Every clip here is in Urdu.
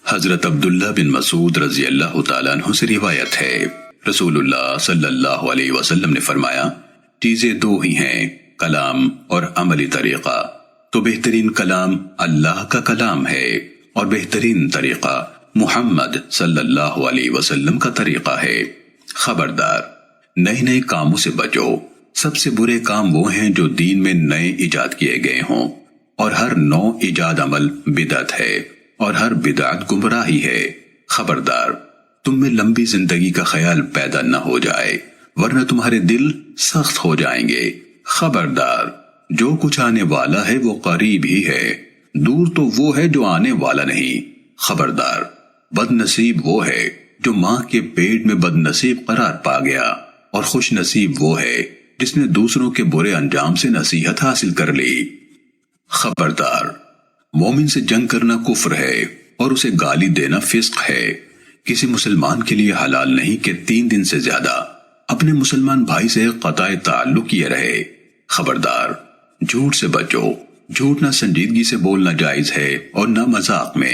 حضرت عبداللہ بن مسعود رضی اللہ تعالیٰ عنہ سے روایت ہے، رسول اللہ صلی اللہ علیہ وسلم نے فرمایا، چیزیں دو ہی ہیں، کلام اور عملی طریقہ، تو بہترین کلام اللہ کا کلام ہے اور بہترین طریقہ محمد صلی اللہ علیہ وسلم کا طریقہ ہے۔ خبردار، نئے نئے کاموں سے بچو، سب سے برے کام وہ ہیں جو دین میں نئے ایجاد کیے گئے ہوں، اور ہر نو ایجاد عمل بدعت ہے اور ہر بدعت گمراہی ہے۔ خبردار، تم میں لمبی زندگی کا خیال پیدا نہ ہو جائے، ورنہ تمہارے دل سخت ہو جائیں گے۔ خبردار، جو کچھ آنے والا ہے وہ قریب ہی ہے، دور تو وہ ہے جو آنے والا نہیں۔ خبردار، بد نصیب وہ ہے جو ماں کے پیٹ میں بد نصیب قرار پا گیا، اور خوش نصیب وہ ہے جس نے دوسروں کے برے انجام سے نصیحت حاصل کر لی۔ خبردار، مومن سے جنگ کرنا کفر ہے اور اسے گالی دینا فسق ہے۔ کسی مسلمان کے لیے حلال نہیں کہ 3 دن سے زیادہ اپنے مسلمان بھائی سے قطع تعلق کیے رہے۔ خبردار، جھوٹ سے بچو، جھوٹ نہ سنجیدگی سے بولنا جائز ہے اور نہ مذاق میں۔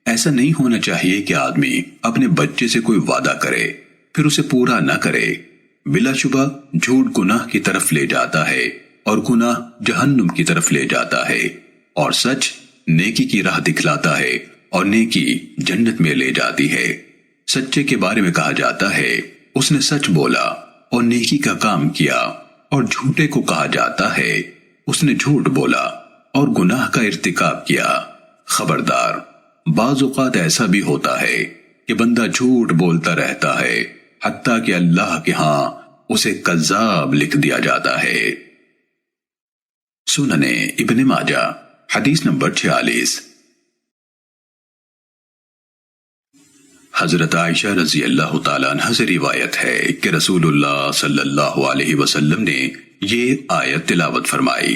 ایسا نہیں ہونا چاہیے کہ آدمی اپنے بچے سے کوئی وعدہ کرے پھر اسے پورا نہ کرے۔ بلا شبہ جھوٹ گناہ کی طرف لے جاتا ہے اور گناہ جہنم کی طرف لے جاتا ہے، اور سچ نیکی کی راہ دکھلاتا ہے اور نیکی جنت میں لے جاتی ہے۔ سچے کے بارے میں کہا جاتا ہے اس نے سچ بولا اور نیکی کا کام کیا، اور جھوٹے کو کہا جاتا ہے اس نے جھوٹ بولا اور گناہ کا ارتکاب کیا۔ خبردار، بعض اوقات ایسا بھی ہوتا ہے کہ بندہ جھوٹ بولتا رہتا ہے حتیٰ کہ اللہ کے ہاں اسے کذاب لکھ دیا جاتا ہے۔ سننے ابن ماجہ حدیث نمبر 46۔ حضرت عائشہ رضی اللہ تعالیٰ عنہ سے روایت ہے کہ رسول اللہ صلی اللہ علیہ وسلم نے یہ آیت تلاوت فرمائی،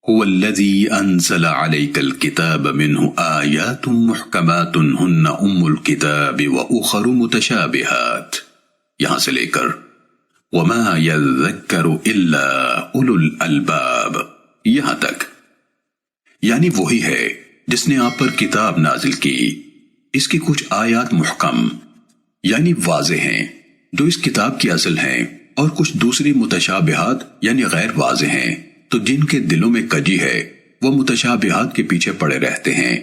هو الذي انزل عليك الكتاب منه آيات محكمات هن الكتاب واخر متشابهات، یہاں سے لے کر وما يذكر الا اولو الالباب یہاں تک، یعنی وہی ہے جس نے آپ پر کتاب نازل کی، اس کی کچھ آیات محکم یعنی واضح ہیں جو اس کتاب کی اصل ہیں، اور کچھ دوسری متشابہات یعنی غیر واضح ہیں تو جن کے دلوں میں کجی ہے وہ متشابہات کے پیچھے پڑے رہتے ہیں۔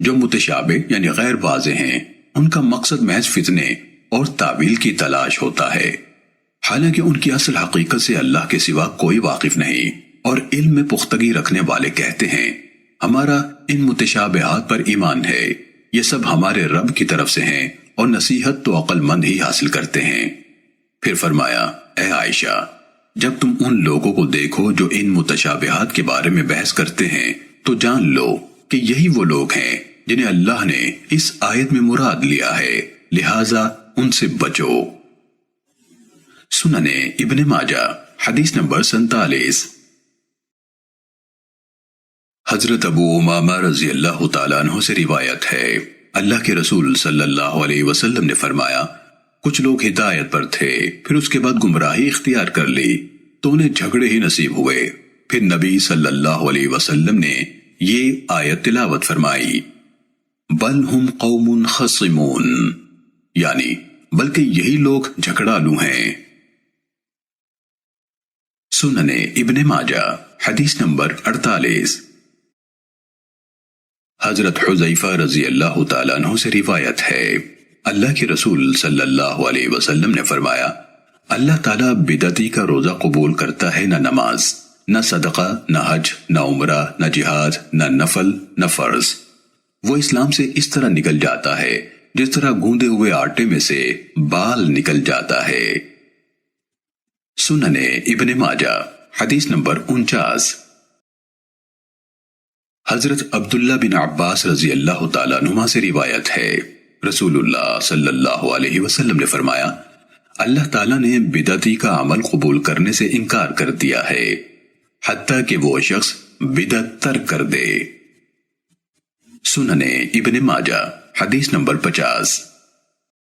جو متشابہ یعنی غیر واضح ہیں ان کا مقصد محض فتنے اور تعویل کی تلاش ہوتا ہے، حالانکہ ان کی اصل حقیقت سے اللہ کے سوا کوئی واقف نہیں۔ اور علم میں پختگی رکھنے والے کہتے ہیں ہمارا ان متشابہات پر ایمان ہے، یہ سب ہمارے رب کی طرف سے ہیں اور نصیحت تو عقل مند ہی حاصل کرتے ہیں۔ پھر فرمایا، اے عائشہ، جب تم ان لوگوں کو دیکھو جو ان متشابہات کے بارے میں بحث کرتے ہیں تو جان لو کہ یہی وہ لوگ ہیں جنہیں اللہ نے اس آیت میں مراد لیا ہے، لہٰذا ان سے بچو۔ سننے ابن ماجہ حدیث نمبر 47۔ حضرت ابو امامہ رضی اللہ تعالیٰ عنہ سے روایت ہے، اللہ کے رسول صلی اللہ علیہ وسلم نے فرمایا، کچھ لوگ ہدایت پر تھے پھر اس کے بعد گمراہی اختیار کر لی تو انہیں جھگڑے ہی نصیب ہوئے۔ پھر نبی صلی اللہ علیہ وسلم نے یہ آیت تلاوت فرمائی، بل ہم قوم خصمون، یعنی بلکہ یہی لوگ جھگڑالو ہیں۔ سننے ابن ماجہ حدیث نمبر 48۔ حضرت حذیفہ رضی اللہ تعالیٰ عنہ سے روایت ہے، اللہ کے رسول صلی اللہ علیہ وسلم نے فرمایا، اللہ تعالیٰ بدعتی کا روزہ قبول کرتا ہے، نہ نماز، نہ صدقہ، نہ حج، نہ عمرہ، نہ جہاد، نہ نفل، نہ فرض۔ وہ اسلام سے اس طرح نکل جاتا ہے جس طرح گوندے ہوئے آٹے میں سے بال نکل جاتا ہے۔ سننے ابن ماجہ حدیث نمبر 49۔ حضرت عبداللہ بن عباس رضی اللہ تعالیٰ عنہما سے روایت ہے، رسول اللہ صلی اللہ علیہ وسلم نے فرمایا، اللہ تعالیٰ نے بدعتی کا عمل قبول کرنے سے انکار کر دیا ہے حتیٰ کہ وہ شخص بدعت ترک کر دے۔ سننے ابن ماجہ حدیث نمبر 50۔